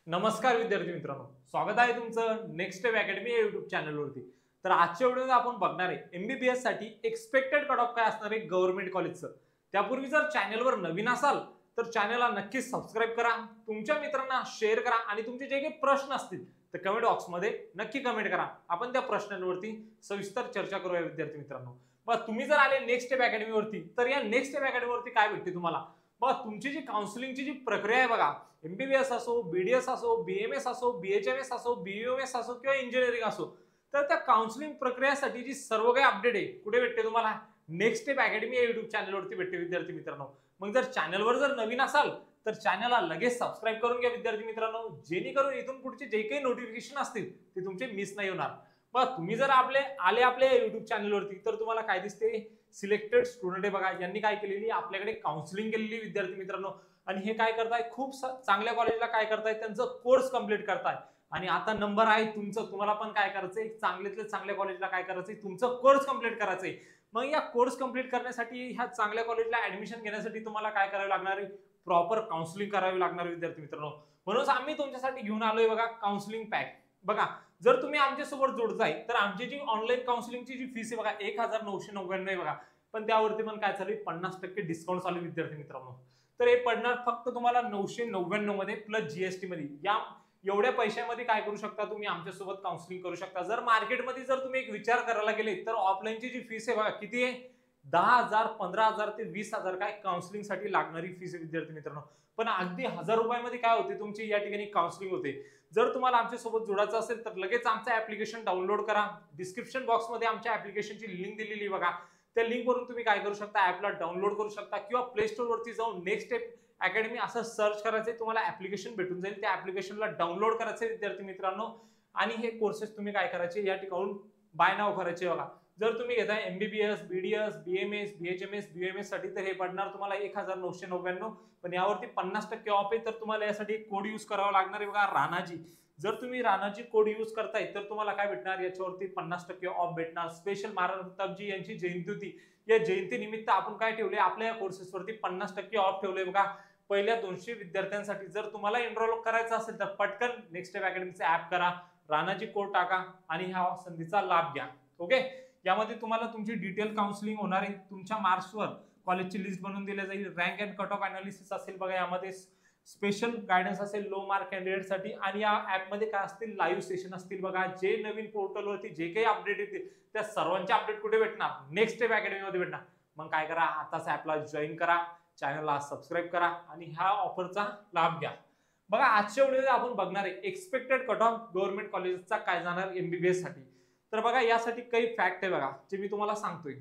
नमस्कार विद्यार्थी मित्रांनो, स्वागत आहे तुमचं नेक्स्ट स्टेप अकॅडमी या युट्यूब चॅनलवरती। तर आजच्या व्हिडिओमध्ये आपण बघणार आहे एमबीबीएस साठी एक्सपेक्टेड कट ऑफ काय असणार आहे गव्हर्नमेंट कॉलेजचं। त्यापूर्वी जर चॅनलवर नवीन असाल तर चॅनलला नक्कीच सबस्क्राइब करा, तुमच्या मित्रांना शेअर करा आणि तुमचे जे काही प्रश्न असतील तर कमेंट बॉक्समध्ये नक्की कमेंट करा। आपण त्या प्रश्नांवरती सविस्तर चर्चा करूया विद्यार्थी मित्रांनो। मग तुम्ही जर आले नेक्स्ट स्टेप अकॅडमीवरती तर या नेक्स्ट स्टेप अकॅडमीवरती काय भेटते तुम्हाला, बघा तुमची जी काउन्सिलिंगची जी प्रक्रिया आहे बघा, एमबीबीएस असो, बीडीएस असो, बीएमएस असो, बीएचएमएस असो, बीयूएमएस असो किंवा इंजिनिअरिंग असो, तर त्या काउन्सिलिंग प्रक्रियेसाठी जी सर्व काही अपडेट आहे कुठे भेटते तुम्हाला, नेक्स्ट स्टेप अकॅडमी या युट्यूब चॅनलवरती भेटते विद्यार्थी मित्रांनो। मग जर चॅनलवर जर नवीन असाल तर चॅनलला लगेच सबस्क्राइब करून घ्या विद्यार्थी मित्रांनो, जेणेकरून इथून पुढचे जे काही नोटिफिकेशन असतील ते तुमचे मिस नाही होणार। बघा तुम्ही जर आले आपल्या युट्यूब चॅनलवरती तर तुम्हाला काय दिसते, सिलेक्टेड स्टुडंट आहे बघा, यांनी काय केलेली आपल्याकडे काउन्सिलिंग केलेली विद्यार्थी मित्रांनो। आणि हे काय करताय, खूप चांगल्या कॉलेजला काय करताय, त्यांचं कोर्स कंप्लीट करताय। आणि आता नंबर आहे तुमचं, तुम्हाला पण काय करायचंय, चांगल्यातल्या चांगल्या कॉलेजला काय करायचंय, तुमचं कोर्स कंप्लीट करायचंय। मग या कोर्स कंप्लीट करण्यासाठी, ह्या चांगल्या कॉलेजला ऍडमिशन घेण्यासाठी तुम्हाला काय करावं लागणार आहे, प्रॉपर काउन्सिलिंग करावी लागणार विद्यार्थी मित्रांनो। म्हणून आम्ही तुमच्यासाठी घेऊन आलोय बघा काउन्सिलिंग पॅक। बघा जर तुम्ही आमच्यासोबत जोडताय तर आमची जी ऑनलाईन काउन्सिलिंगची जी फीस आहे बघा 1999 आहे बघा, पण त्यावरती पण काय चालू आहे 50% डिस्काउंट चालू विद्यार्थी मित्रांनो। तर हे पडणार फक्त तुम्हाला 999 मध्ये प्लस जीएसटी मध्ये। या एवढ्या पैशामध्ये काय करू शकता तुम्ही, आमच्यासोबत काउन्सिलिंग करू शकता। जर मार्केटमध्ये जर तुम्ही एक विचार करायला गेले तर ऑफलाईनची जी फीस आहे बघा किती आहे, 10,000, 15,000 ते 20,000 काय काउन्सिलिंग साठी लागणारी फीस आहे विद्यार्थी मित्रांनो। पण अगदी 1000 रुपयामध्ये काय होते तुमची या ठिकाणी काउन्सिलिंग होते। जर तुम्हाला आमच्यासोबत जोडायचं असेल तर लगेच आमचं ऍप्लिकेशन डाउनलोड करा। डिस्क्रिप्शन बॉक्समध्ये आमच्या ऍप्लिकेशनची लिंक दिलेली आहे बघा, त्या लिंक वरून तुम्ही काय करू शकता, ऍपला डाउनलोड करू शकता किंवा प्ले स्टोर वरती जाऊन नेक्स्ट स्टेप अकॅडमी असं सर्च करायचंय, तुम्हाला ऍप्लिकेशन भेटून जाईल। त्या ऍप्लिकेशनला डाउनलोड करायचंय विद्यार्थी मित्रांनो आणि हे कोर्सेस तुम्ही काय करायचे, या ठिकाणून बाय नाव करायचे बघा। जर तुम्ही घेताय MBBS, BDS, BMS, BHMS, BMS साठी तर हे पडणार तुम्हाला 1999, पण यावरती 50% ऑफ आहे। तर तुम्हाला यासाठी एक कोड यूज करावा लागणार आहे बघा, राणाजी। जर तुम्ही राणाजी कोड यूज करताय तर तुम्हाला काय भेटणार, याच्यावरती 50% ऑफ भेटणार। स्पेशल महाराज प्रतापजी यांची जयंती होती, या जयंती निमित्त आपण काय ठेवले, आपल्या या कोर्सेस वरती 50% ऑफ ठेवले बघा पहिल्या 200 विद्यार्थ्यांसाठी। जर तुम्हाला एनरोल करायचं असेल तर पटकन नेक्स्ट स्टेप अकॅडमीचं ऍप करा, राणाजी कोड टाका आणि ह्या संधीचा लाभ घ्या। ओके, यामध्ये तुम्हाला तुमची डिटेल काउन्सिलिंग होणार आहे, तुमच्या मार्क्सवर कॉलेजची लिस्ट बनवून दिली जाईल, rank and cut off analysis असेल बघा, यामध्ये स्पेशल गायडन्स असेल लो मार्क कॅन्डिडेट साठी। आणि या ऍप मध्ये काय असतील, लाईव्ह सेशन असतील बघा, जे नवीन पोर्टलवरती जे काही अपडेट येतील त्या सर्वांचे अपडेट कुठे भेटणार, नेक्स्ट स्टेप अकॅडमी मध्ये भेटणार। मग काय करा, आताच ऍपला जॉईन करा, चॅनलला सबस्क्राइब करा आणि ह्या ऑफरचा लाभ घ्या। बघा आजच्या व्हिडिओमध्ये आपण बघणार आहे एक्सपेक्टेड कट ऑफ गव्हर्नमेंट कॉलेजचा काय जाणार एमबीबीएस साठी। तर बघा यासाठी काही फॅक्ट आहे बघा जे मी तुम्हाला सांगतोय।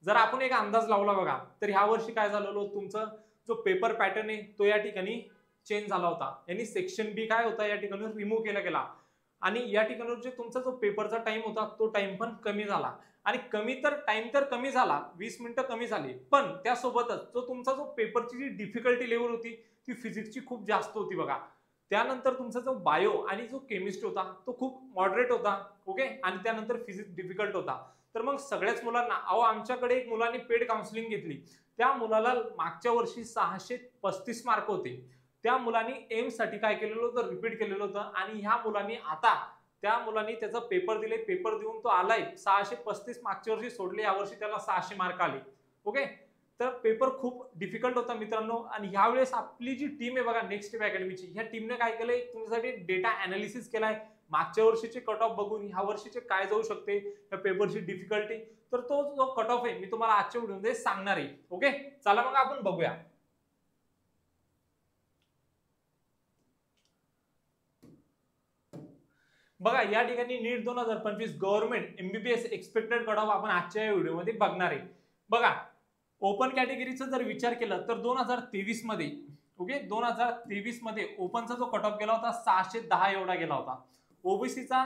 जर आपण एक अंदाज लावला बघा तर ह्या वर्षी काय झालेलं, तुमचं जो पेपर पॅटर्न आहे तो या ठिकाणी चेंज झाला होता। यांनी सेक्शन बी काय होता या ठिकाणी रिमूव्ह केला गेला आणि या ठिकाणी जे तुमचा जो पेपरचा टाइम होता तो टाइम पण कमी झाला। आणि टाइम तर कमी झाला, 20 मिनिटं कमी झाली, पण त्यासोबतच तुमचा जो पेपरची जी डिफिकल्टी लेवल होती ती फिजिक्सची खूप जास्त होती बघा। त्यानंतर तुमचा जो बायो आणि जो केमिस्ट्री होता तो खूप मॉडरेट होता। ओके, आणि त्यानंतर फिजिक्स डिफिकल्ट होता। तर मग सगळ्याच मुलांना, आमच्याकडे एक मुलाने पेड काउन्सिलिंग घेतली, त्या मुलाला मागच्या वर्षी 635 मार्क होते। त्या मुलांनी एम साठी काय केलेलं होतं, रिपीट केलेलं होतं आणि ह्या मुलांनी त्या मुलांनी त्याचा पेपर दिले, पेपर देऊन तो आलाय 635, मागच्या वर्षी सोडले, या वर्षी त्याला 600 मार्क आले। ओके, तर पेपर खूप डिफिकल्ट होता मित्रांनो। आणि ह्यावेळेस आपली जी टीम आहे बघा नेक्स्ट स्टेप अकॅडमीची, ह्या टीमने काय केलंय, तुमच्यासाठी डेटा अनालिसिस केलाय, मागच्या वर्षीचे कट ऑफ बघून ह्या वर्षीचे काय जाऊ शकते या पेपरची डिफिकल्टी, तर तो जो कट ऑफ आहे मी तुम्हाला आजच्या व्हिडिओमध्ये सांगणार आहे। ओके, चला मग आपण बघूया। बघा या ठिकाणी नीट 2025 government MBBS expected cut off आपण आजच्या व्हिडिओमध्ये बघणार आहे। बघा ओपन कॅटेगरीचा जर विचार केला तर 2023 मध्ये, ओके 2023 मध्ये ओपनचा जो कट ऑफ गेला होता 610 एवढा गेला होता। ओबीसीचा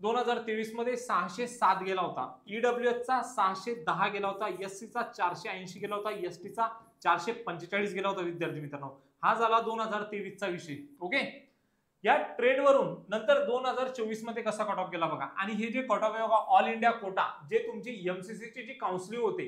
2023 मध्ये 607 गेला होता, ईडब्ल्यूएच चा 610 गेला होता, एससी चा 480 गेला होता, एसटी चा 445 गेला होता विद्यार्थी मित्रांनो। हा झाला 2023 चा विषय। ओके, या ट्रेड वरून नंतर 2024 मध्ये कसा कट ऑफ गेला बघा। आणि हे जे कट ऑफ आहे बघा ऑल इंडिया कोटा, जे तुमची एमसीसी ची जी काउन्सिलिंग होते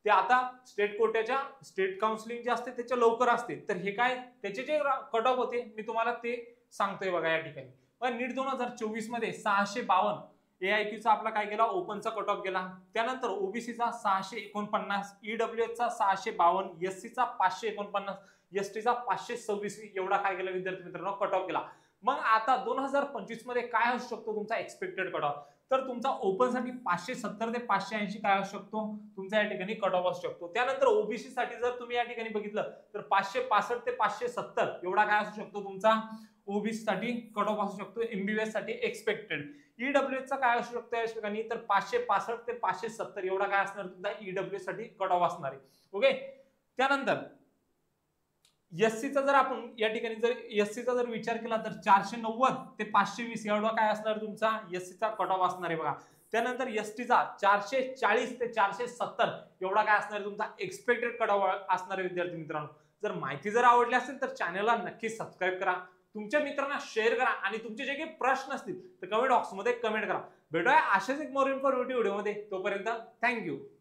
ते आता स्टेट कोट्याच्या स्टेट काउन्सिलिंग जे असते त्याच्या लवकर असते. तर हे काय त्याचे जे कट ऑफ होते मी तुम्हाला ते सांगतोय बघा या ठिकाणी. पण नीट 2024 मध्ये 652 AIQचा आपला काय गेला ओपनचा कट ऑफ गेला. त्यानंतर ओबीसीचा 649, ईडब्ल्यूएसचा 652, एससीचा 549, एसटीचा 526 एवढा काय गेला विद्यार्थी मित्रांनो कट ऑफ गेला. मग आता 2025 मध्ये काय असू शकतो तुमचा एक्सपेक्टेड कट ऑफ. तर तुमचा ओपन साठी 570 ते 580 काय असू शकतो तुमचा या ठिकाणी कट ऑफ असू शकतो. त्यानंतर ओबीसी साठी जर तुम्ही या ठिकाणी बघितलं तर 565 ते 570 एवढा काय असू शकतो तुमचा ओबीसी साठी कट ऑफ असू शकतो एमबीबीएस साठी एक्सपेक्टेड. ईडब्ल्यूएस चा काय असू शकतो या ठिकाणी तर 565 ते 570 एवढा काय असणार तुमचा ईडब्ल्यूएस साठी कट ऑफ असणार आहे. ओके. त्यानंतर एससीचा जर आपण या ठिकाणी जर एससीचा जर विचार केला तर 490 ते 520 एवढा काय असणार तुमचा एससीचा कट ऑफ असणार आहे बघा. त्यानंतर एसटीचा 440 ते 470 एवढा काय असणार तुमचा एक्सपेक्टेड कट ऑफ असणार आहे विद्यार्थी मित्रांनो. जर माहिती जर आवडली असेल तर चॅनलला नक्की सबस्क्राईब करा, तुमच्या मित्रांना शेअर करा आणि तुमचे जे काही प्रश्न असतील तर कमेंट बॉक्समध्ये कमेंट करा. भेटूया अशाच एक मोर इन्फॉर्मेटिव्ह व्हिडिओमध्ये. तोपर्यंत थँक्यू.